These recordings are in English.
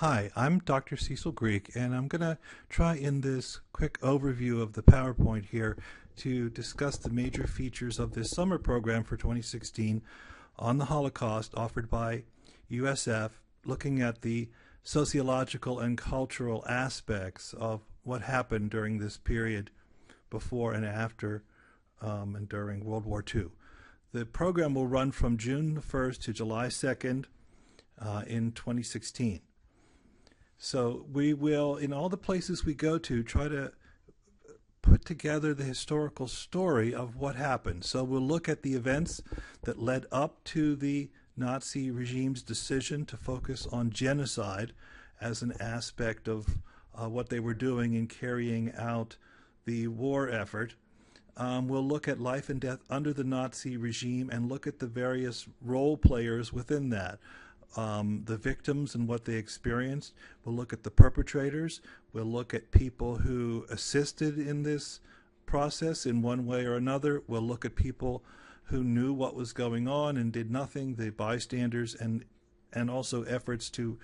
Hi, I'm Dr. Cecil Greek, and I'm going to try in this quick overview of the PowerPoint here to discuss the major features of this summer program for 2016 on the Holocaust offered by USF, looking at the sociological and cultural aspects of what happened during this period before and after and during World War II. The program will run from June 1st to July 2nd in 2016. So we will, in all the places we go to, try to put together the historical story of what happened. So we'll look at the events that led up to the Nazi regime's decision to focus on genocide as an aspect of what they were doing in carrying out the war effort. We'll look at life and death under the Nazi regime and look at the various role players within that. The victims and what they experienced. We'll look at the perpetrators. We'll look at people who assisted in this process in one way or another. We'll look at people who knew what was going on and did nothing, the bystanders, and also efforts to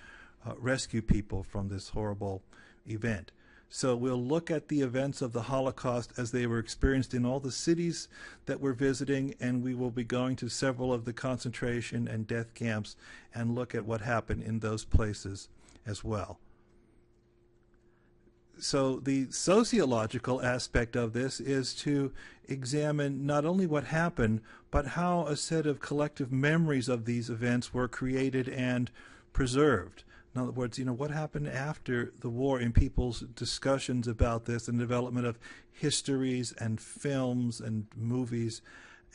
rescue people from this horrible event. So we'll look at the events of the Holocaust as they were experienced in all the cities that we're visiting, and we will be going to several of the concentration and death camps and look at what happened in those places as well. So the sociological aspect of this is to examine not only what happened, but how a set of collective memories of these events were created and preserved. In other words, what happened after the war in people's discussions about this and development of histories and films and movies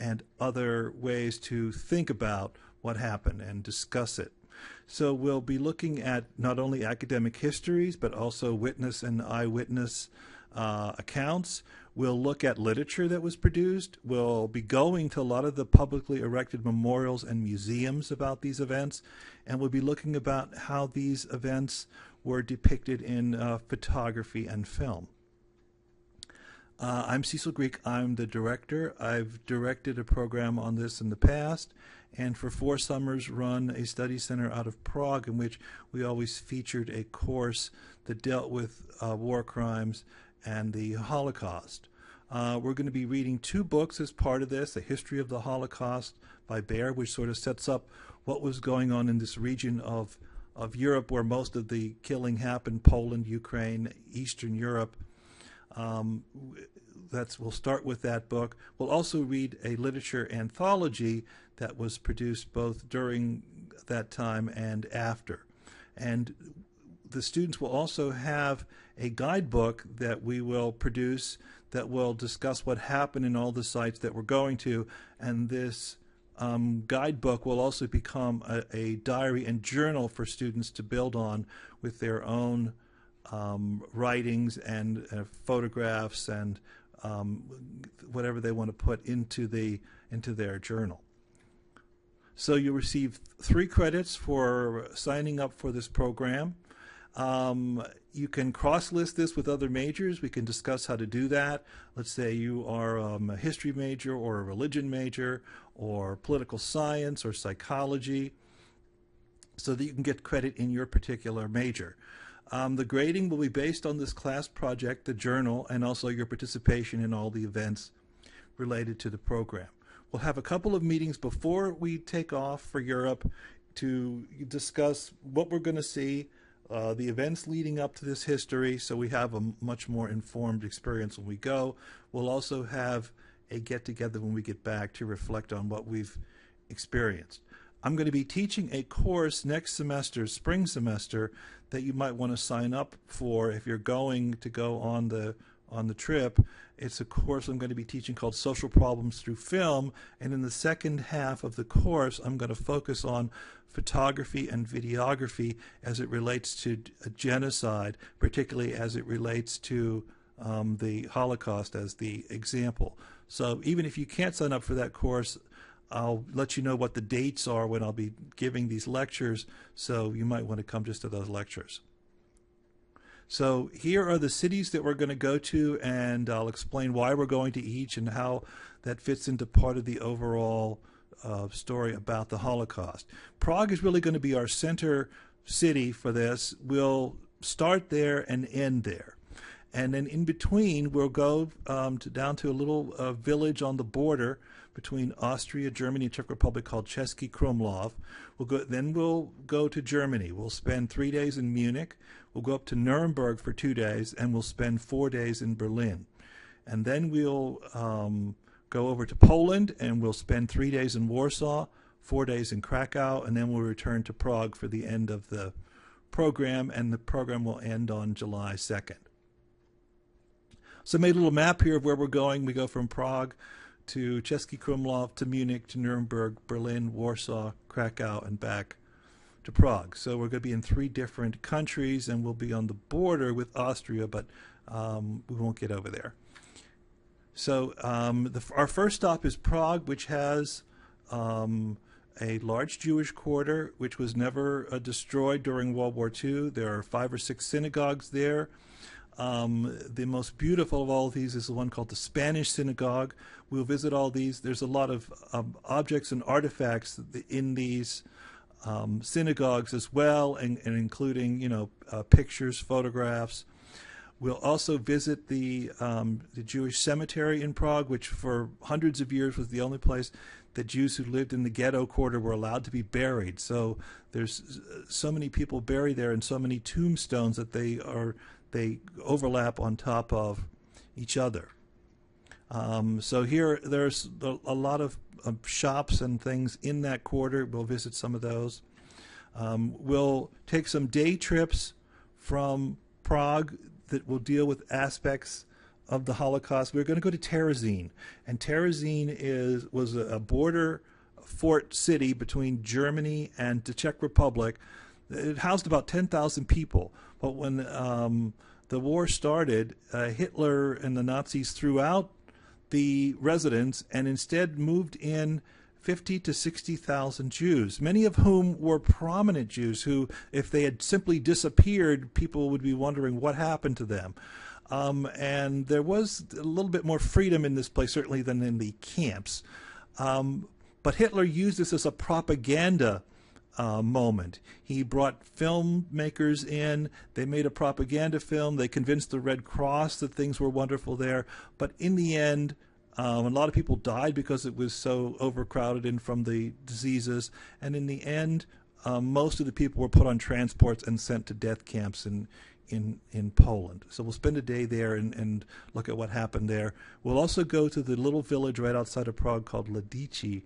and other ways to think about what happened and discuss it. So we'll be looking at not only academic histories, but also witness and eyewitness accounts. We'll look at literature that was produced. We'll be going to a lot of the publicly erected memorials and museums about these events, and we'll be looking about how these events were depicted in photography and film. I'm Cecil Greek. I'm the director. I've directed a program on this in the past, and for 4 summers run a study center out of Prague in which we always featured a course that dealt with war crimes and the Holocaust. We're going to be reading 2 books as part of this, A History of the Holocaust by Baer, which sort of sets up what was going on in this region of Europe where most of the killing happened, Poland, Ukraine, Eastern Europe. We'll start with that book. We'll also read a literature anthology that was produced both during that time and after. And the students will also have a guidebook that we will produce that will discuss what happened in all the sites that we're going to, and this guidebook will also become a diary and journal for students to build on with their own writings and photographs and whatever they want to put into their journal. So you'll receive 3 credits for signing up for this program. You can cross-list this with other majors. We can discuss how to do that. Let's say you are a history major or a religion major or political science or psychology, so that you can get credit in your particular major. The grading will be based on this class project, the journal, and also your participation in all the events related to the program. We'll have a couple of meetings before we take off for Europe to discuss what we're going to see, the events leading up to this history, so we have a much more informed experience when we go. We'll also have a get-together when we get back to reflect on what we've experienced. I'm going to be teaching a course next semester, spring semester, that you might want to sign up for if you're going to go on the trip. It's a course I'm going to be teaching called Social Problems Through Film, and in the second half of the course I'm going to focus on photography and videography as it relates to genocide, particularly as it relates to the Holocaust as the example. So even if you can't sign up for that course, I'll let you know what the dates are when I'll be giving these lectures, so you might want to come just to those lectures. So here are the cities that we're going to go to, and I'll explain why we're going to each and how that fits into part of the overall story about the Holocaust. Prague is really going to be our center city for this. We'll start there and end there. And then in between, we'll go down to a little village on the border between Austria, Germany, and Czech Republic called Český Krumlov. Then we'll go to Germany. We'll spend 3 days in Munich. We'll go up to Nuremberg for 2 days, and we'll spend 4 days in Berlin. And then we'll go over to Poland, and we'll spend 3 days in Warsaw, 4 days in Krakow, and then we'll return to Prague for the end of the program, and the program will end on July 2nd. So I made a little map here of where we're going. We go from Prague to Český Krumlov, to Munich, to Nuremberg, Berlin, Warsaw, Krakow, and back to Prague. So we're going to be in 3 different countries, and we'll be on the border with Austria, but we won't get over there. So our first stop is Prague, which has a large Jewish quarter, which was never destroyed during World War II. There are 5 or 6 synagogues there. The most beautiful of all of these is the one called the Spanish Synagogue. We'll visit all these. There's a lot of objects and artifacts in these synagogues as well, and including, pictures, photographs. We'll also visit the Jewish cemetery in Prague, which for hundreds of years was the only place that Jews who lived in the ghetto quarter were allowed to be buried. So there's so many people buried there, and so many tombstones that they overlap on top of each other. So here there's a lot of shops and things in that quarter. We'll visit some of those. We'll take some day trips from Prague that will deal with aspects of the Holocaust. We're going to go to Terezín, and Terezín was a border fort city between Germany and the Czech Republic. It housed about 10,000 people, but when the war started, Hitler and the Nazis threw out the residents and instead moved in 50 to 60,000 Jews, many of whom were prominent Jews who, if they had simply disappeared, people would be wondering what happened to them. And there was a little bit more freedom in this place, certainly, than in the camps. But Hitler used this as a propaganda moment. He brought filmmakers in. They made a propaganda film. They convinced the Red Cross that things were wonderful there. But in the end, a lot of people died because it was so overcrowded and from the diseases. And in the end, most of the people were put on transports and sent to death camps in Poland. So we'll spend a day there and look at what happened there. We'll also go to the little village right outside of Prague called Ladice,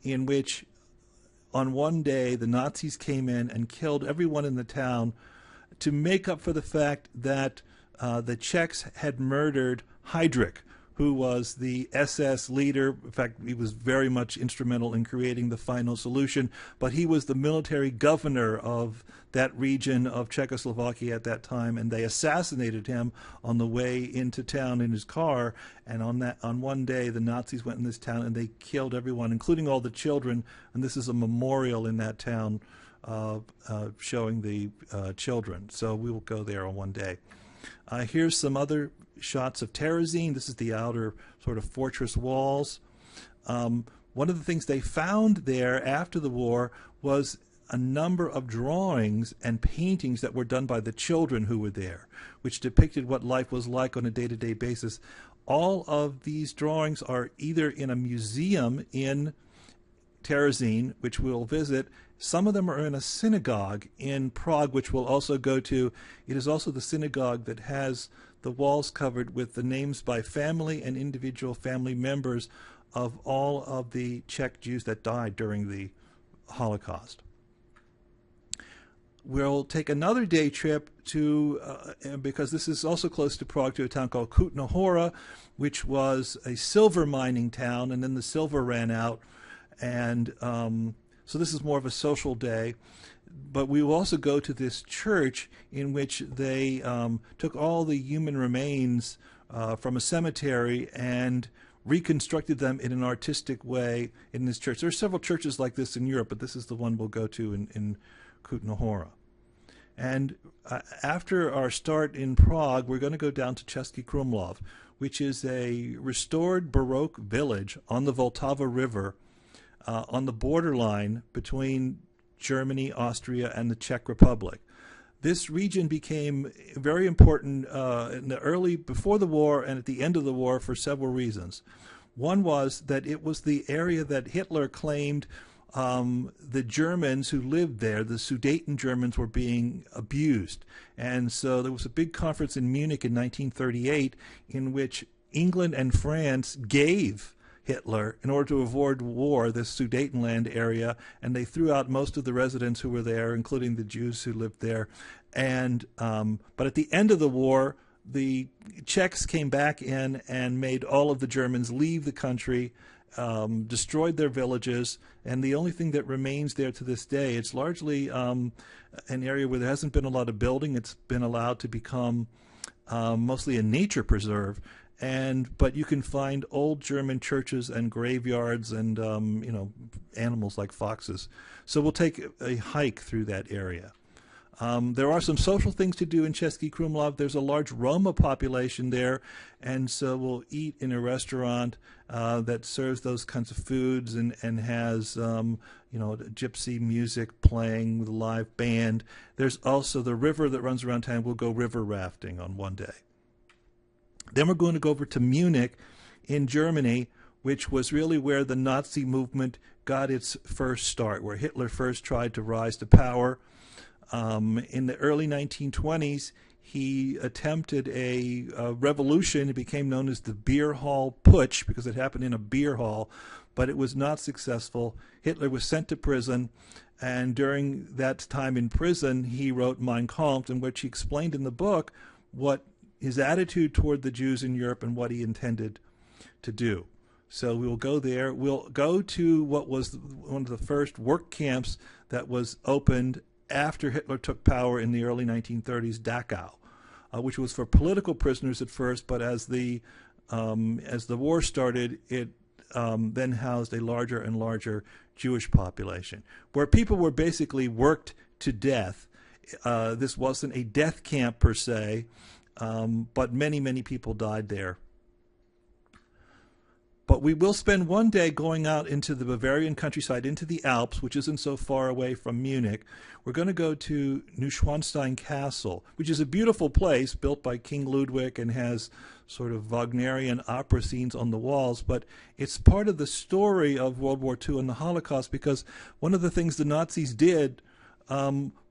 in which on one day the Nazis came in and killed everyone in the town to make up for the fact that the Czechs had murdered Heydrich, who was the SS leader. In fact, he was very much instrumental in creating the final solution, but he was the military governor of that region of Czechoslovakia at that time, and they assassinated him on the way into town in his car. And on one day, the Nazis went in this town and they killed everyone, including all the children. And this is a memorial in that town showing the children. So we will go there on one day. Here's some other shots of Terezín. This is the outer sort of fortress walls. One of the things they found there after the war was a number of drawings and paintings that were done by the children who were there, which depicted what life was like on a day-to-day basis. All of these drawings are either in a museum in Terezín, which we'll visit. Some of them are in a synagogue in Prague, which we'll also go to. It is also the synagogue that has the walls covered with the names by family and individual family members of all of the Czech Jews that died during the Holocaust. We'll take another day trip to, because this is also close to Prague, to a town called Kutná Hora, which was a silver mining town, and then the silver ran out. And so this is more of a social day. But we will also go to this church in which they took all the human remains from a cemetery and reconstructed them in an artistic way in this church. There are several churches like this in Europe, but this is the one we'll go to in Kutná Hora. And after our start in Prague, we're going to go down to Český Krumlov, which is a restored Baroque village on the Vltava River, on the borderline between Germany, Austria, and the Czech Republic. This region became very important before the war and at the end of the war for several reasons. One was that it was the area that Hitler claimed the Germans who lived there, the Sudeten Germans, were being abused. And so there was a big conference in Munich in 1938 in which England and France gave Hitler, in order to avoid war, this Sudetenland area, and they threw out most of the residents who were there, including the Jews who lived there. And but at the end of the war, the Czechs came back in and made all of the Germans leave the country, destroyed their villages, and the only thing that remains there to this day, it's largely an area where there hasn't been a lot of building. It's been allowed to become mostly a nature preserve. But you can find old German churches and graveyards and animals like foxes. So we'll take a hike through that area. There are some social things to do in Český Krumlov. There's a large Roma population there, and so we'll eat in a restaurant that serves those kinds of foods and has gypsy music playing with a live band. There's also the river that runs around town. We'll go river rafting on one day. Then we're going to go over to Munich in Germany, which was really where the Nazi movement got its first start, where Hitler first tried to rise to power. In the early 1920s, he attempted a revolution. It became known as the Beer Hall Putsch because it happened in a beer hall, but it was not successful. Hitler was sent to prison, and during that time in prison, he wrote Mein Kampf, in which he explained in the book what his attitude toward the Jews in Europe and what he intended to do. So we will go there. We'll go to what was one of the first work camps that was opened after Hitler took power in the early 1930s, Dachau, which was for political prisoners at first, but as the war started, it then housed a larger and larger Jewish population, where people were basically worked to death. This wasn't a death camp per se, but many, many people died there. But we will spend one day going out into the Bavarian countryside, into the Alps, which isn't so far away from Munich. We're going to go to Neuschwanstein Castle, which is a beautiful place built by King Ludwig and has sort of Wagnerian opera scenes on the walls. But it's part of the story of World War II and the Holocaust, because one of the things the Nazis did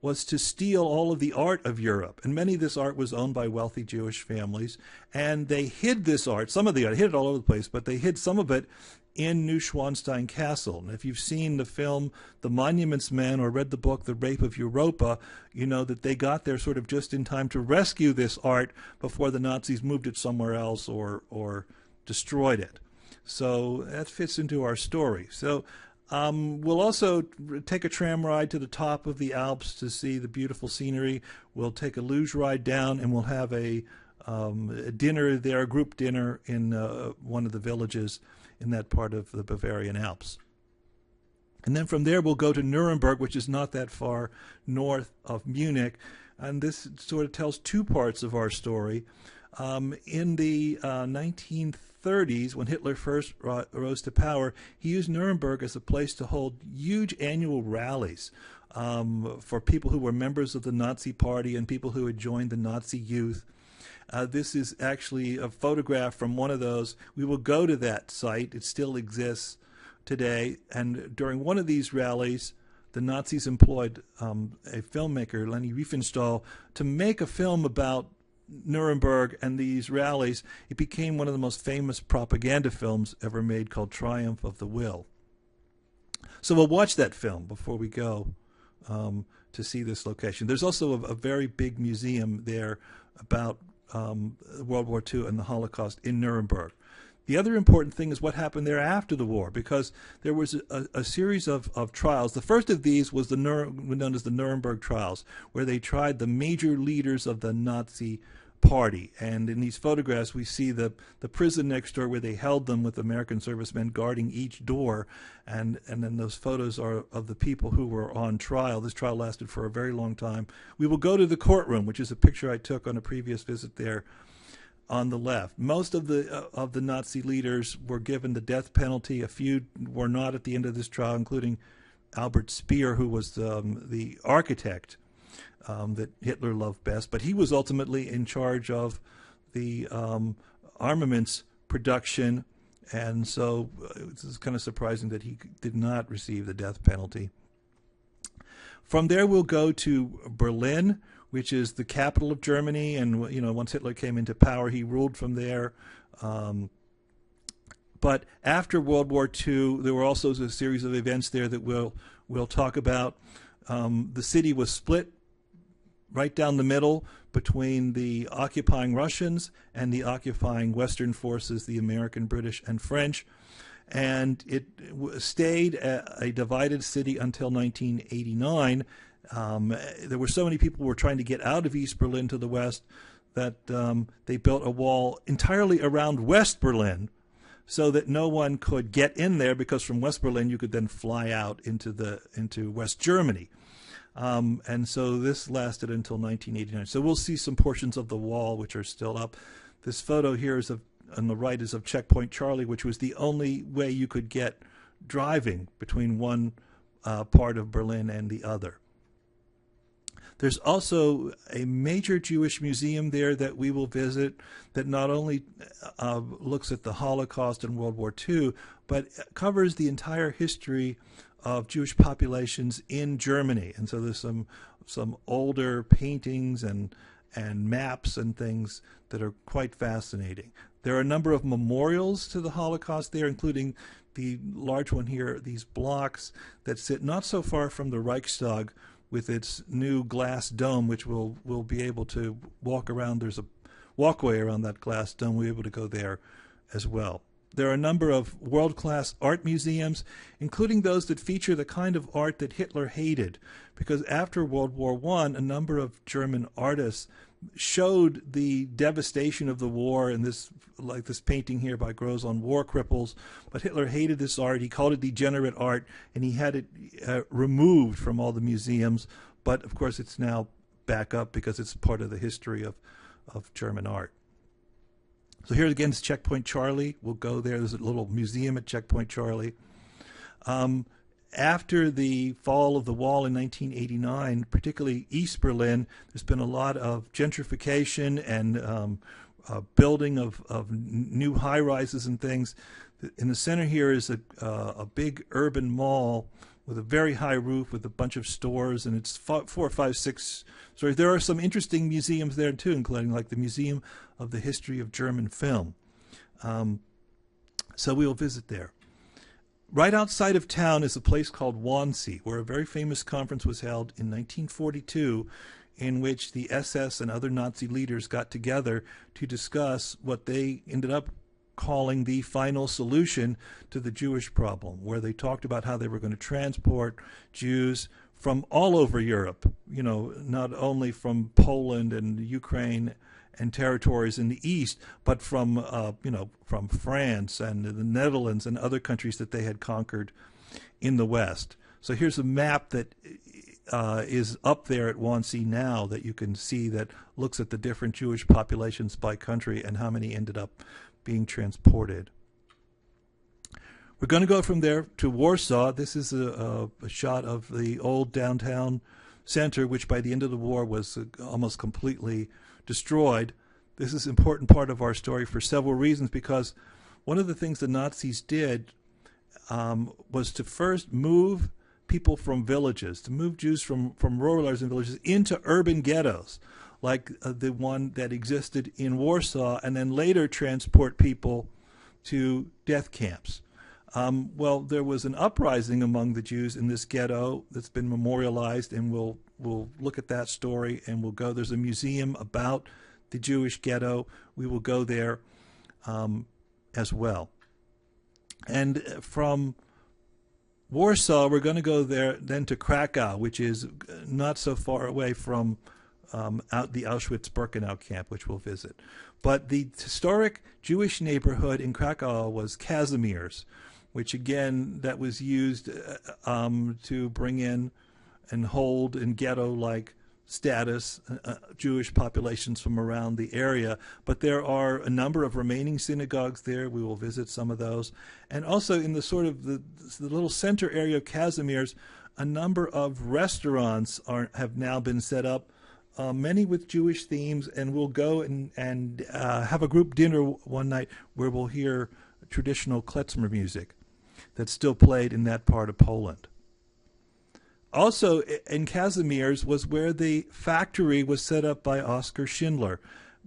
was to steal all of the art of Europe. And many of this art was owned by wealthy Jewish families. And they hid this art, some of the art, hid it all over the place, but they hid some of it in Neuschwanstein Castle. And if you've seen the film The Monuments Men or read the book The Rape of Europa, you know that they got there sort of just in time to rescue this art before the Nazis moved it somewhere else or destroyed it. So that fits into our story. So we'll also take a tram ride to the top of the Alps to see the beautiful scenery. We'll take a luge ride down, and we'll have a dinner there, a group dinner in one of the villages in that part of the Bavarian Alps. And then from there we'll go to Nuremberg, which is not that far north of Munich. And this sort of tells two parts of our story. In the 1930s, when Hitler first rose to power, he used Nuremberg as a place to hold huge annual rallies for people who were members of the Nazi Party and people who had joined the Nazi youth. This is actually a photograph from one of those. We will go to that site. It still exists today. And during one of these rallies, the Nazis employed a filmmaker, Leni Riefenstahl, to make a film about Nuremberg and these rallies. It became one of the most famous propaganda films ever made, called Triumph of the Will. So we'll watch that film before we go to see this location. There's also a very big museum there about World War II and the Holocaust in Nuremberg. The other important thing is what happened there after the war, because there was a series of trials. The first of these was known as the Nuremberg trials, where they tried the major leaders of the Nazi Party. And in these photographs, we see the prison next door where they held them with American servicemen guarding each door. And then those photos are of the people who were on trial. This trial lasted for a very long time. We will go to the courtroom, which is a picture I took on a previous visit there on the left. Most of the Nazi leaders were given the death penalty. A few were not at the end of this trial, including Albert Speer, who was the architect that Hitler loved best, but he was ultimately in charge of the armaments production, and so this is kind of surprising that he did not receive the death penalty. From there, we'll go to Berlin, which is the capital of Germany, and once Hitler came into power, he ruled from there. But after World War II, there were also a series of events there that we'll talk about. The city was split right down the middle between the occupying Russians and the occupying Western forces, the American, British, and French. And it stayed a divided city until 1989. There were so many people who were trying to get out of East Berlin to the west that they built a wall entirely around West Berlin so that no one could get in there, because from West Berlin you could then fly out into West Germany. And so this lasted until 1989. So we'll see some portions of the wall which are still up. This photo here is on the right is of Checkpoint Charlie, which was the only way you could get driving between one part of Berlin and the other. There's also a major Jewish museum there that we will visit that not only looks at the Holocaust and World War II, but covers the entire history of Jewish populations in Germany. And so there's some older paintings and maps and things that are quite fascinating. There are a number of memorials to the Holocaust there, including the large one here, these blocks that sit not so far from the Reichstag, with its new glass dome, which we'll be able to walk around. There's a walkway around that glass dome. We'll be able to go there as well. There are a number of world-class art museums, including those that feature the kind of art that Hitler hated, because after World War I, a number of German artists showed the devastation of the war, and like this painting here by Gross on war cripples. But Hitler hated this art. He called it degenerate art, and he had it removed from all the museums. But of course, it's now back up because it's part of the history of German art. So here again is Checkpoint Charlie. We'll go there. There's a little museum at Checkpoint Charlie. After the fall of the wall in 1989, particularly East Berlin, there's been a lot of gentrification and building of new high-rises and things. In the center here is a big urban mall with a very high roof with a bunch of stores, and it's 4, 5, 6 stories. There are some interesting museums there too, including like the Museum of the History of German Film. So we'll visit there. Right outside of town is a place called Wannsee, where a very famous conference was held in 1942 in which the SS and other Nazi leaders got together to discuss what they ended up calling the final solution to the Jewish problem, where they talked about how they were going to transport Jews from all over Europe, not only from Poland and Ukraine and territories in the east, but from from France and the Netherlands and other countries that they had conquered in the west. So here's a map that is up there at Wannsee now that you can see that looks at the different Jewish populations by country and how many ended up being transported. We're going to go from there to Warsaw. This is a shot of the old downtown center, which by the end of the war was almost completely destroyed. This is an important part of our story for several reasons, because one of the things the Nazis did was to first move people from villages, to move Jews from rural areas and villages into urban ghettos, like the one that existed in Warsaw, and then later transport people to death camps. Well, there was an uprising among the Jews in this ghetto that's been memorialized, and we'll look at that story, and we'll go. There's a museum about the Jewish ghetto. We will go there as well. And from Warsaw, we're going to go there then to Krakow, which is not so far away from the Auschwitz-Birkenau camp, which we'll visit. But the historic Jewish neighborhood in Krakow was Kazimierz, which again, that was used to bring in and hold in ghetto-like status Jewish populations from around the area. But there are a number of remaining synagogues there. We will visit some of those. And also in the sort of the little center area of Kazimierz, a number of restaurants have now been set up, many with Jewish themes, and we'll go and have a group dinner one night where we'll hear traditional klezmer music that's still played in that part of Poland. Also in Kazimierz was where the factory was set up by Oskar Schindler,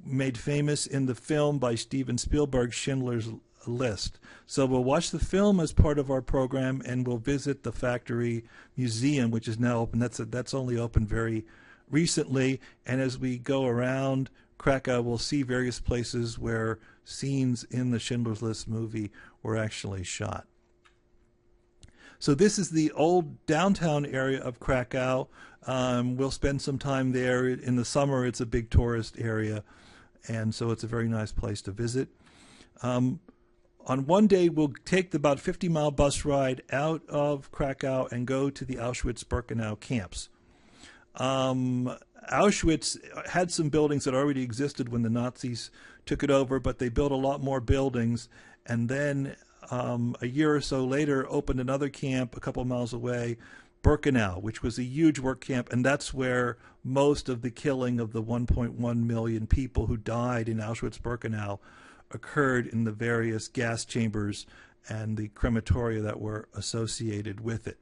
made famous in the film by Steven Spielberg, Schindler's List. So we'll watch the film as part of our program, and we'll visit the factory museum, which is now open. That's only opened very recently, and as we go around Krakow, we'll see various places where scenes in the Schindler's List movie were actually shot. So this is the old downtown area of Krakow. We'll spend some time there. In the summer, it's a big tourist area, and so it's a very nice place to visit. On one day, we'll take the about 50-mile bus ride out of Krakow and go to the Auschwitz-Birkenau camps. Auschwitz had some buildings that already existed when the Nazis took it over, but they built a lot more buildings, and then a year or so later opened another camp a couple miles away, Birkenau, which was a huge work camp, and that's where most of the killing of the 1.1 million people who died in Auschwitz-Birkenau occurred, in the various gas chambers and the crematoria that were associated with it.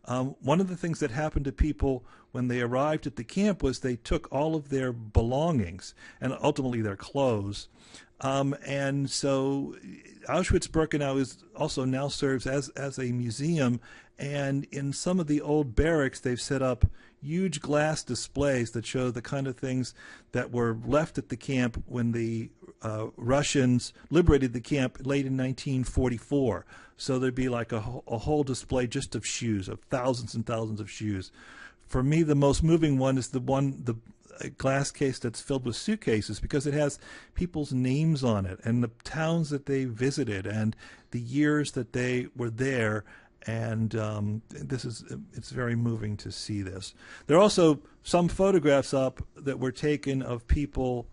One of the things that happened to people when they arrived at the camp was they took all of their belongings and ultimately their clothes. And so Auschwitz-Birkenau is also now serves as a museum, and in some of the old barracks they've set up huge glass displays that show the kind of things that were left at the camp when the Russians liberated the camp late in 1944. So there'd be like a whole display just of shoes, of thousands and thousands of shoes. For me, the most moving one is the glass case that's filled with suitcases, because it has people's names on it and the towns that they visited and the years that they were there. And it's very moving to see this. There are also some photographs up that were taken of people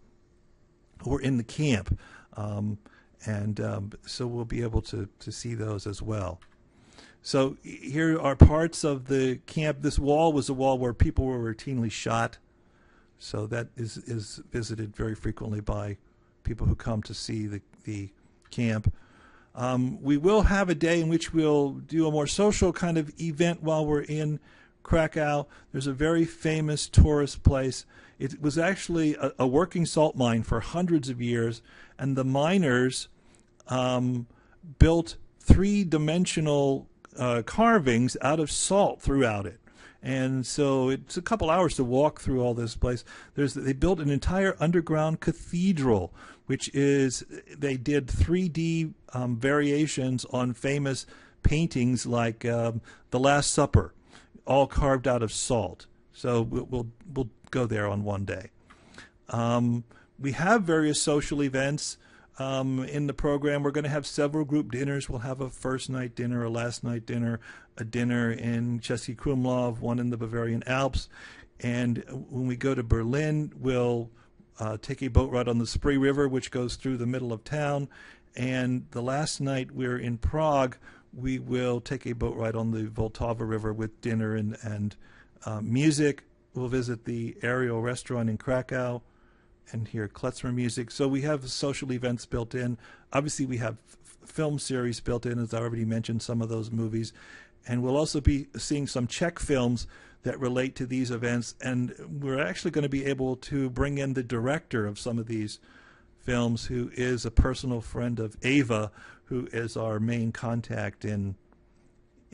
who were in the camp. So we'll be able to see those as well. So here are parts of the camp. This wall was a wall where people were routinely shot. So that is visited very frequently by people who come to see the camp. We will have a day in which we'll do a more social kind of event while we're in Krakow. There's a very famous tourist place. It was actually a working salt mine for hundreds of years, and the miners built three-dimensional carvings out of salt throughout it. And so it's a couple hours to walk through all this place. They built an entire underground cathedral, which is, they did 3D variations on famous paintings like The Last Supper, all carved out of salt. So we'll go there on one day. We have various social events in the program. We're going to have several group dinners. We'll have a first night dinner, a last night dinner, a dinner in Český Krumlov, one in the Bavarian Alps. And when we go to Berlin, we'll take a boat ride on the Spree River, which goes through the middle of town. And the last night we're in Prague, we will take a boat ride on the Vltava River with dinner and music. We'll visit the Ariel restaurant in Krakow and hear klezmer music. So we have social events built in. Obviously, we have film series built in, as I already mentioned, some of those movies. And we'll also be seeing some Czech films that relate to these events. And we're actually going to be able to bring in the director of some of these films, who is a personal friend of Ava, who is our main contact in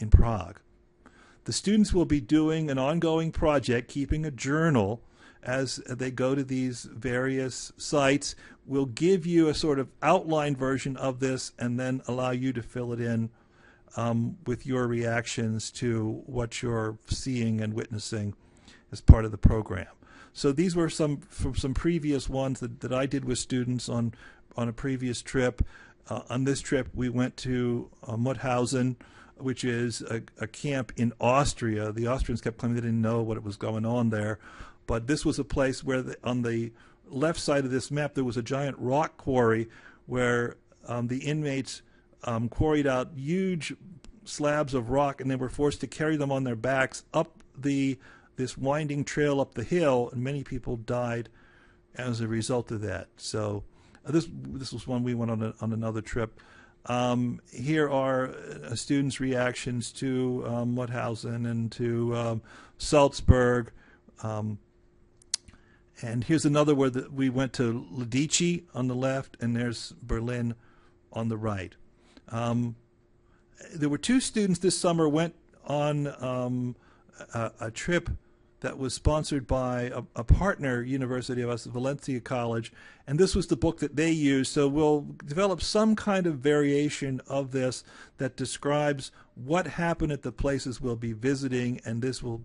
Prague. The students will be doing an ongoing project, keeping a journal as they go to these various sites. We'll give you a sort of outline version of this and then allow you to fill it in with your reactions to what you're seeing and witnessing as part of the program. So these were some previous ones that I did with students on a previous trip. On this trip, we went to Mauthausen, which is a camp in Austria. The Austrians kept claiming they didn't know what was going on there. But this was a place where on the left side of this map, there was a giant rock quarry where the inmates quarried out huge slabs of rock, and they were forced to carry them on their backs up this winding trail up the hill, and many people died as a result of that. So this was one we went on another trip. Here are students' reactions to Mauthausen and to Salzburg. And here's another where we went to Lidice on the left, and there's Berlin on the right. There were two students this summer went on a trip that was sponsored by a partner university of us, Valencia College, and this was the book that they used. So we'll develop some kind of variation of this that describes what happened at the places we'll be visiting, and this will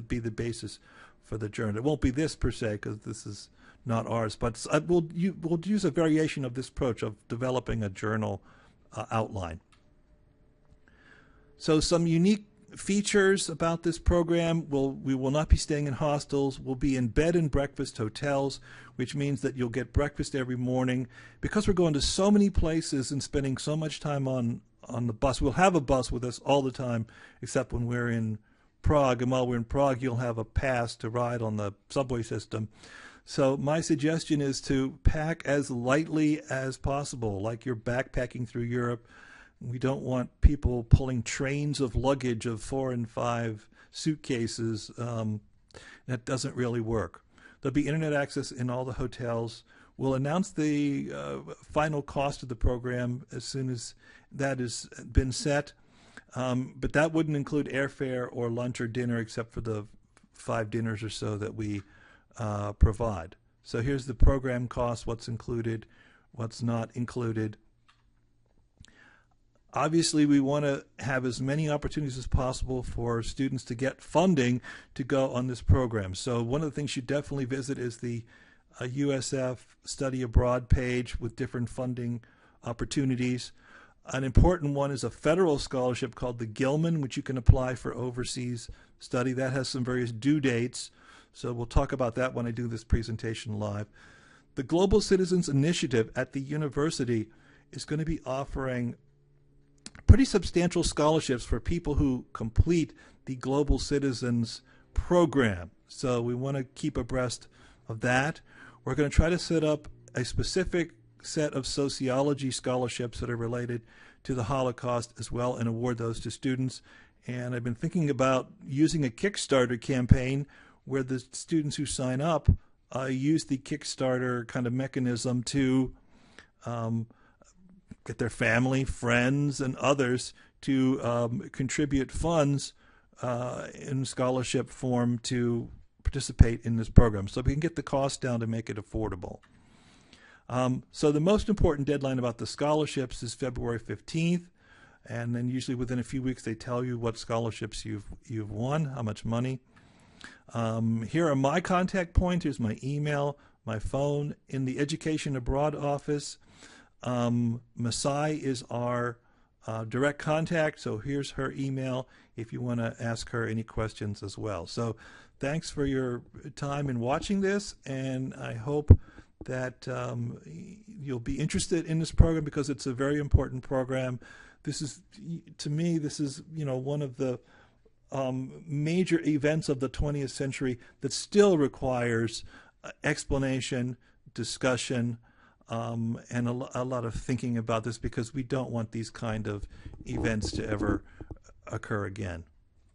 be the basis for the journal. It won't be this per se, because this is not ours, but we'll use a variation of this approach of developing a journal outline. So some unique features about this program: we will not be staying in hostels. We'll be in bed and breakfast hotels, which means that you'll get breakfast every morning. Because we're going to so many places and spending so much time on the bus, we'll have a bus with us all the time, except when we're in Prague. And while we're in Prague, you'll have a pass to ride on the subway system. So my suggestion is to pack as lightly as possible, like you're backpacking through Europe. We don't want people pulling trains of luggage of 4 and 5 suitcases. That doesn't really work. There'll be internet access in all the hotels. We'll announce the final cost of the program as soon as that has been set. But that wouldn't include airfare or lunch or dinner, except for the 5 dinners or so that we provide. So here's the program cost, what's included, what's not included. Obviously, we want to have as many opportunities as possible for students to get funding to go on this program. So one of the things you definitely visit is the USF Study Abroad page with different funding opportunities. An important one is a federal scholarship called the Gilman, which you can apply for overseas study. That has some various due dates, so we'll talk about that when I do this presentation live. The Global Citizens Initiative at the university is going to be offering pretty substantial scholarships for people who complete the Global Citizens Program. So we want to keep abreast of that. We're going to try to set up a specific set of sociology scholarships that are related to the Holocaust as well, and award those to students. And I've been thinking about using a Kickstarter campaign where the students who sign up use the Kickstarter kind of mechanism to get their family, friends, and others to contribute funds in scholarship form to participate in this program, so we can get the cost down to make it affordable. So the most important deadline about the scholarships is February 15th, and then usually within a few weeks they tell you what scholarships you've won, how much money. Here are my contact points. Here's my email, my phone. In the Education Abroad office, Masai is our direct contact, so here's her email if you want to ask her any questions as well. So thanks for your time in watching this, and I hope that you'll be interested in this program, because it's a very important program. This is, to me, this is, one of the major events of the 20th century that still requires explanation, discussion, and a lot of thinking about this, because we don't want these kind of events to ever occur again.